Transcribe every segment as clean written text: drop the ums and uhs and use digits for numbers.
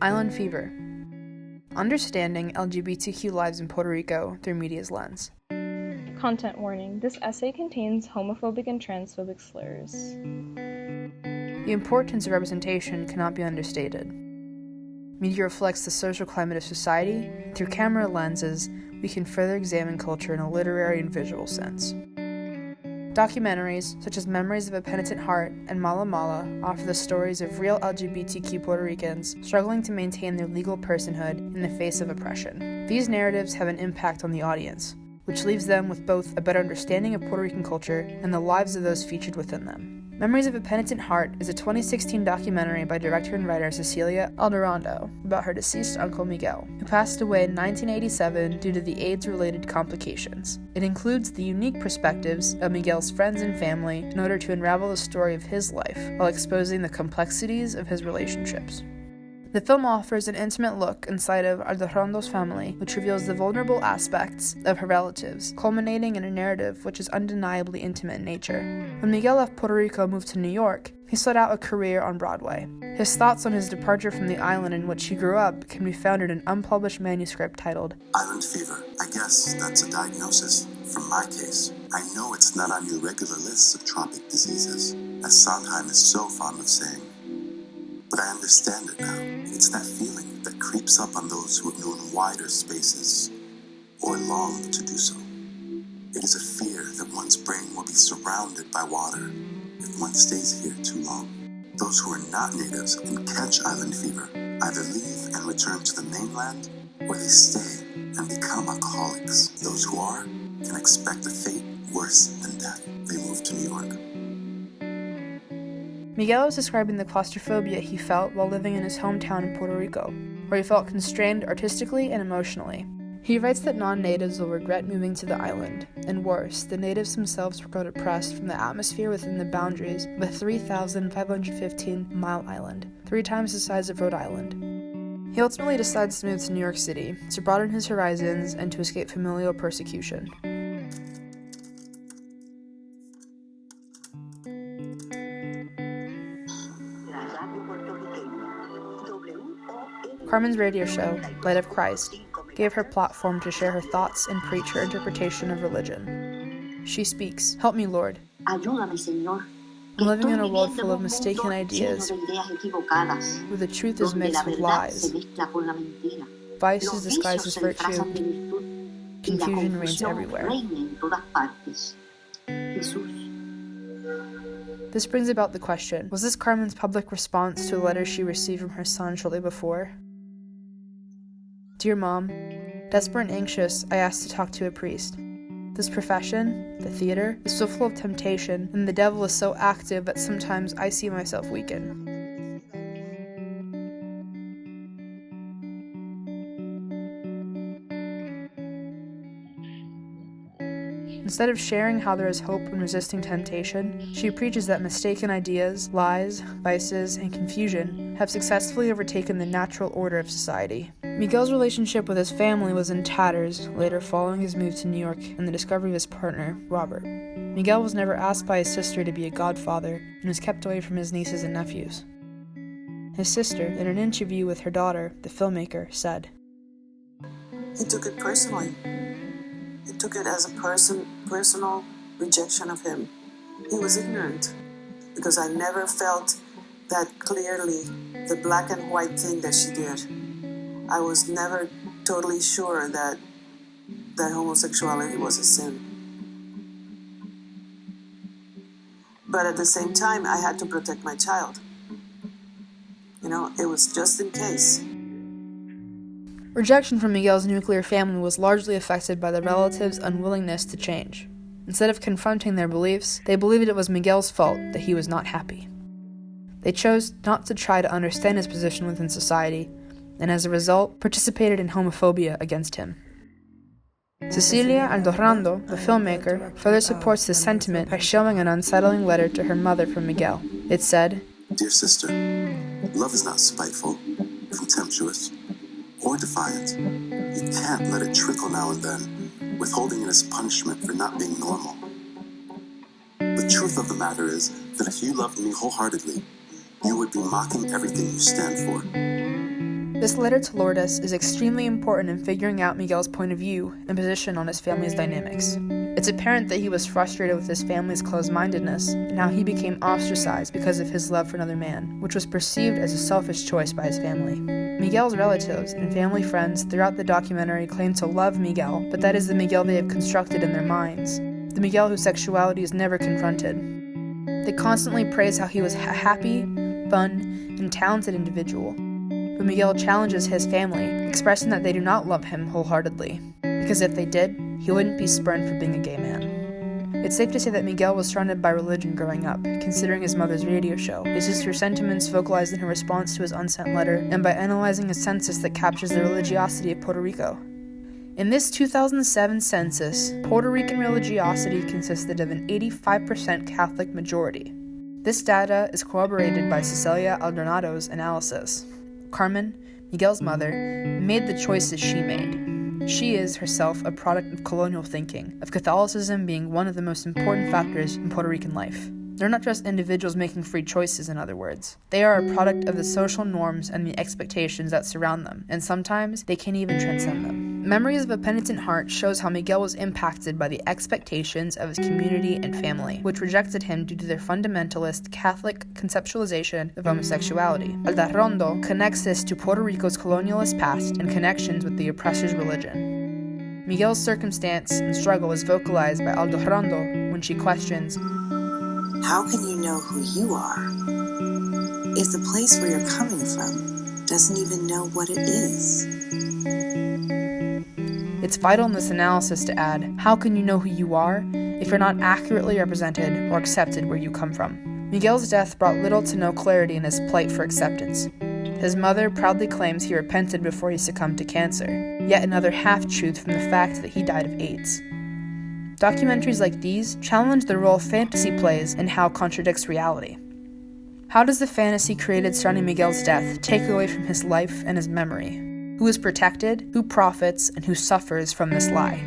Island Fever. Understanding LGBTQ lives in Puerto Rico through media's lens. Content warning. This essay contains homophobic and transphobic slurs. The importance of representation cannot be understated. Media reflects the social climate of society. Through camera lenses, we can further examine culture in a literary and visual sense. Documentaries, such as Memories of a Penitent Heart and Mala Mala, offer the stories of real LGBTQ Puerto Ricans struggling to maintain their legal personhood in the face of oppression. These narratives have an impact on the audience, which leaves them with both a better understanding of Puerto Rican culture and the lives of those featured within them. Memories of a Penitent Heart is a 2016 documentary by director and writer Cecilia Alderando about her deceased uncle Miguel, who passed away in 1987 due to the AIDS-related complications. It includes the unique perspectives of Miguel's friends and family in order to unravel the story of his life while exposing the complexities of his relationships. The film offers an intimate look inside of Alderando's family, which reveals the vulnerable aspects of her relatives, culminating in a narrative which is undeniably intimate in nature. When Miguel left Puerto Rico and moved to New York, he sought out a career on Broadway. His thoughts on his departure from the island in which he grew up can be found in an unpublished manuscript titled Island Fever. I guess that's a diagnosis. From my case, I know it's not on your regular list of tropic diseases, as Sondheim is so fond of saying. But I understand it now. It's that feeling that creeps up on those who have known wider spaces, or long to do so. It is a fear that one's brain will be surrounded by water if one stays here too long. Those who are not natives and catch island fever either leave and return to the mainland, or they stay and become alcoholics. Those who are can expect a fate worse than death. They move to New York. Miguel is describing the claustrophobia he felt while living in his hometown in Puerto Rico, where he felt constrained artistically and emotionally. He writes that non-natives will regret moving to the island, and worse, the natives themselves will grow depressed from the atmosphere within the boundaries of a 3,515-mile island, 3 times the size of Rhode Island. He ultimately decides to move to New York City, to broaden his horizons and to escape familial persecution. Carmen's radio show, Light of Christ, gave her platform to share her thoughts and preach her interpretation of religion. She speaks, "Help me, Lord. I'm living in a world full of mistaken ideas, where the truth is mixed with lies. Vice is disguised as virtue. Confusion reigns everywhere." This brings about the question, was this Carmen's public response to a letter she received from her son shortly before? "Dear Mom, desperate and anxious, I asked to talk to a priest. This profession, the theater, is so full of temptation, and the devil is so active that sometimes I see myself weaken. Instead of sharing how there is hope in resisting temptation, she preaches that mistaken ideas, lies, vices, and confusion have successfully overtaken the natural order of society." Miguel's relationship with his family was in tatters later following his move to New York and the discovery of his partner, Robert. Miguel was never asked by his sister to be a godfather and was kept away from his nieces and nephews. His sister, in an interview with her daughter, the filmmaker, said, "He took it personally. He took it as a personal rejection of him. He was ignorant because I never felt that clearly the black and white thing that she did. I was never totally sure that homosexuality was a sin. But at the same time, I had to protect my child. It was just in case." Rejection from Miguel's nuclear family was largely affected by the relatives' unwillingness to change. Instead of confronting their beliefs, they believed it was Miguel's fault that he was not happy. They chose not to try to understand his position within society, and as a result, participated in homophobia against him. Cecilia Alderando, the filmmaker, further supports this sentiment by showing an unsettling letter to her mother from Miguel. It said, Dear sister, love is not spiteful, contemptuous, or defiant. You can't let it trickle now and then, withholding it as punishment for not being normal. The truth of the matter is that if you loved me wholeheartedly, you would be mocking everything you stand for. This letter to Lourdes is extremely important in figuring out Miguel's point of view and position on his family's dynamics. It's apparent that he was frustrated with his family's closed-mindedness and how he became ostracized because of his love for another man, which was perceived as a selfish choice by his family. Miguel's relatives and family friends throughout the documentary claim to love Miguel, but that is the Miguel they have constructed in their minds, the Miguel whose sexuality is never confronted. They constantly praise how he was a happy, fun, and talented individual. But Miguel challenges his family, expressing that they do not love him wholeheartedly, because if they did, he wouldn't be spurned for being a gay man. It's safe to say that Miguel was surrounded by religion growing up, considering his mother's radio show, his sister's sentiments vocalized in her response to his unsent letter, and by analyzing a census that captures the religiosity of Puerto Rico. In this 2007 census, Puerto Rican religiosity consisted of an 85% Catholic majority. This data is corroborated by Cecilia Aldonado's analysis. Carmen, Miguel's mother, made the choices she made. She is herself a product of colonial thinking, of Catholicism being one of the most important factors in Puerto Rican life. They're not just individuals making free choices, in other words. They are a product of the social norms and the expectations that surround them, and sometimes they can even transcend them. Memories of a Penitent Heart shows how Miguel was impacted by the expectations of his community and family, which rejected him due to their fundamentalist Catholic conceptualization of homosexuality. Alda Rondo connects this to Puerto Rico's colonialist past and connections with the oppressor's religion. Miguel's circumstance and struggle is vocalized by Alda Rondo when she questions, how can you know who you are if the place where you're coming from doesn't even know what it is? It's vital in this analysis to add, how can you know who you are if you're not accurately represented or accepted where you come from? Miguel's death brought little to no clarity in his plight for acceptance. His mother proudly claims he repented before he succumbed to cancer, yet another half-truth from the fact that he died of AIDS. Documentaries like these challenge the role fantasy plays and how it contradicts reality. How does the fantasy created surrounding Miguel's death take away from his life and his memory? Who is protected, who profits, and who suffers from this lie?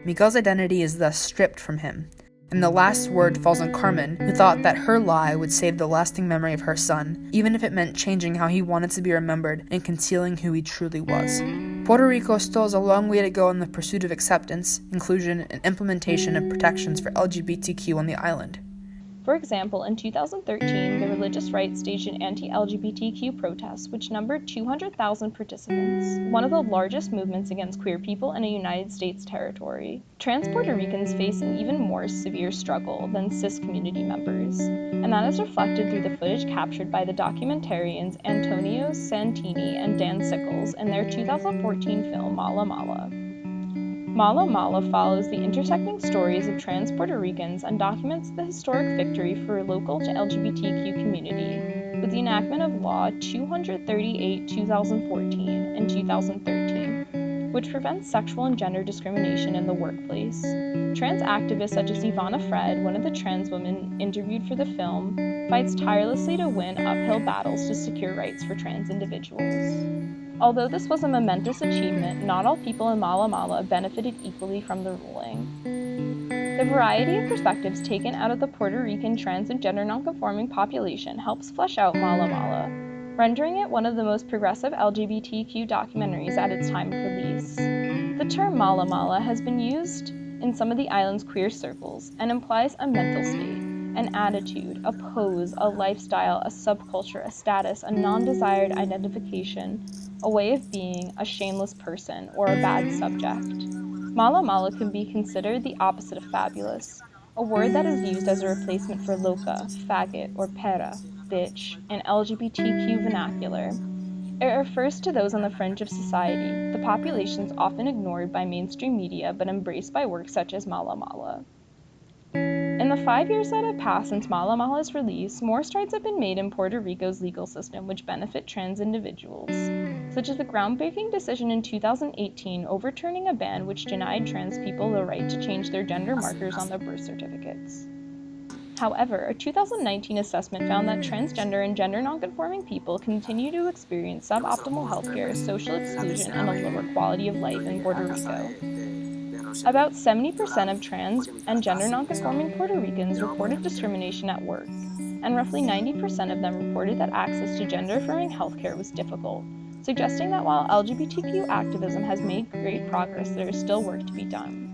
Miguel's identity is thus stripped from him, and the last word falls on Carmen, who thought that her lie would save the lasting memory of her son, even if it meant changing how he wanted to be remembered and concealing who he truly was. Puerto Rico still has a long way to go in the pursuit of acceptance, inclusion, and implementation of protections for LGBTQ on the island. For example, in 2013, the religious right staged an anti-LGBTQ protest, which numbered 200,000 participants, one of the largest movements against queer people in a United States territory. Trans Puerto Ricans face an even more severe struggle than cis community members, and that is reflected through the footage captured by the documentarians Antonio Santini and Dan Sickles in their 2014 film Mala Mala. Mala Mala follows the intersecting stories of trans Puerto Ricans and documents the historic victory for local LGBTQ community with the enactment of Law 238/2014 and 2013, which prevents sexual and gender discrimination in the workplace. Trans activists such as Ivana Fred, one of the trans women interviewed for the film, fights tirelessly to win uphill battles to secure rights for trans individuals. Although this was a momentous achievement, not all people in Mala Mala benefited equally from the ruling. The variety of perspectives taken out of the Puerto Rican trans and gender nonconforming population helps flesh out Mala Mala, rendering it one of the most progressive LGBTQ documentaries at its time of release. The term Mala Mala has been used in some of the island's queer circles and implies a mental state, an attitude, a pose, a lifestyle, a subculture, a status, a non-desired identification, a way of being, a shameless person, or a bad subject. Mala Mala can be considered the opposite of fabulous, a word that is used as a replacement for loca, faggot, or pera, bitch, in LGBTQ vernacular. It refers to those on the fringe of society, the populations often ignored by mainstream media but embraced by works such as Mala Mala. In the 5 years that have passed since Mala Mala's release, more strides have been made in Puerto Rico's legal system which benefit trans individuals, such as the groundbreaking decision in 2018 overturning a ban which denied trans people the right to change their gender markers on their birth certificates. However, a 2019 assessment found that transgender and gender nonconforming people continue to experience suboptimal healthcare, social exclusion, and a lower quality of life in Puerto Rico. About 70% of trans and gender nonconforming Puerto Ricans reported discrimination at work, and roughly 90% of them reported that access to gender-affirming healthcare was difficult, suggesting that while LGBTQ activism has made great progress, there is still work to be done.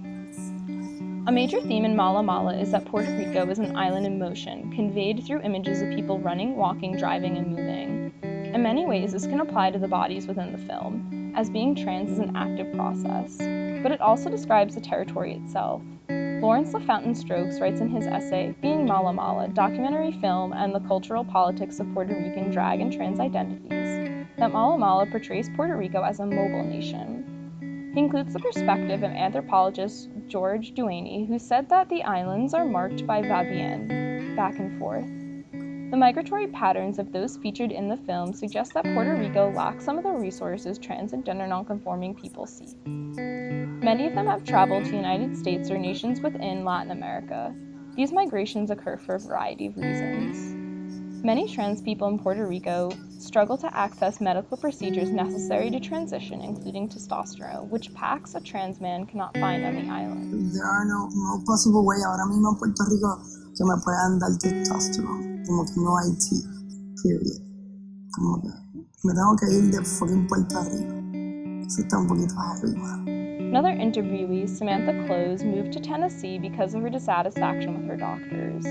A major theme in Mala Mala is that Puerto Rico is an island in motion, conveyed through images of people running, walking, driving, and moving. In many ways, this can apply to the bodies within the film, as being trans is an active process, but it also describes the territory itself. Lawrence LaFountain Strokes writes in his essay, Being Mala Mala, Documentary Film and the Cultural Politics of Puerto Rican Drag and Trans Identities, that Mala Mala portrays Puerto Rico as a mobile nation. He includes the perspective of anthropologist George Duaney, who said that the islands are marked by va-bien, back and forth. The migratory patterns of those featured in the film suggest that Puerto Rico lacks some of the resources trans and gender nonconforming people seek. Many of them have traveled to the United States or nations within Latin America. These migrations occur for a variety of reasons. Many trans people in Puerto Rico struggle to access medical procedures necessary to transition, including testosterone, which packs a trans man cannot find on the island. There are no possible way ahora mismo en Puerto Rico que me puedan dar testosterone. Como que no hay T, period. Como que me tengo que ir de fucking Puerto Rico. Eso está un poquito arriba. Another interviewee, Samantha Close, moved to Tennessee because of her dissatisfaction with her doctors.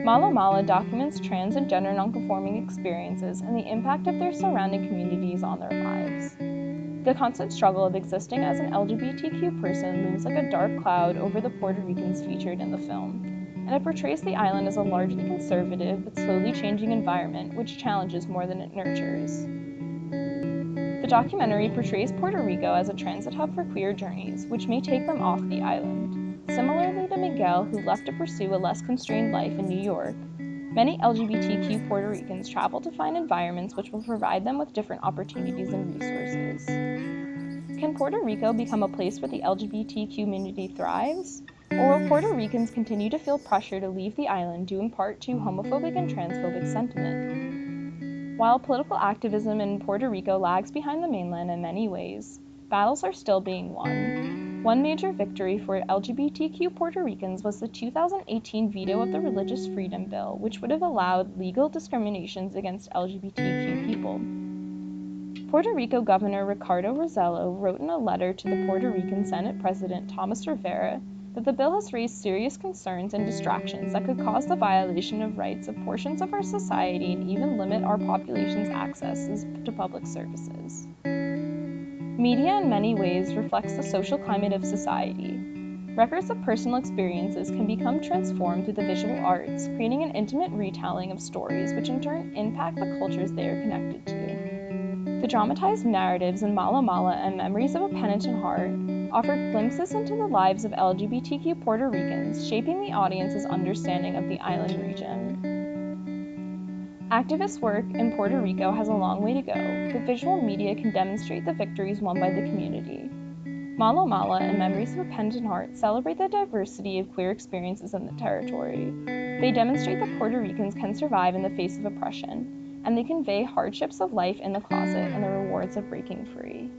Mala Mala documents trans and gender nonconforming experiences and the impact of their surrounding communities on their lives. The constant struggle of existing as an LGBTQ person looms like a dark cloud over the Puerto Ricans featured in the film, and it portrays the island as a largely conservative but slowly changing environment which challenges more than it nurtures. The documentary portrays Puerto Rico as a transit hub for queer journeys, which may take them off the island. Similarly to Miguel, who left to pursue a less constrained life in New York, many LGBTQ Puerto Ricans travel to find environments which will provide them with different opportunities and resources. Can Puerto Rico become a place where the LGBT community thrives? Or will Puerto Ricans continue to feel pressure to leave the island due in part to homophobic and transphobic sentiment? While political activism in Puerto Rico lags behind the mainland in many ways, battles are still being won. One major victory for LGBTQ Puerto Ricans was the 2018 veto of the Religious Freedom Bill, which would have allowed legal discriminations against LGBTQ people. Puerto Rico Governor Ricardo Rosello wrote in a letter to the Puerto Rican Senate President Thomas Rivera that the bill has raised serious concerns and distractions that could cause the violation of rights of portions of our society and even limit our population's access to public services. Media in many ways reflects the social climate of society. Records of personal experiences can become transformed through the visual arts, creating an intimate retelling of stories which in turn impact the cultures they are connected to. The dramatized narratives in Mala Mala and Memories of a Penitent Heart offer glimpses into the lives of LGBTQ Puerto Ricans, shaping the audience's understanding of the island region. Activist work in Puerto Rico has a long way to go, but visual media can demonstrate the victories won by the community. Mala Mala and Memories of a Penitent Heart celebrate the diversity of queer experiences in the territory. They demonstrate that Puerto Ricans can survive in the face of oppression, and they convey hardships of life in the closet and the rewards of breaking free.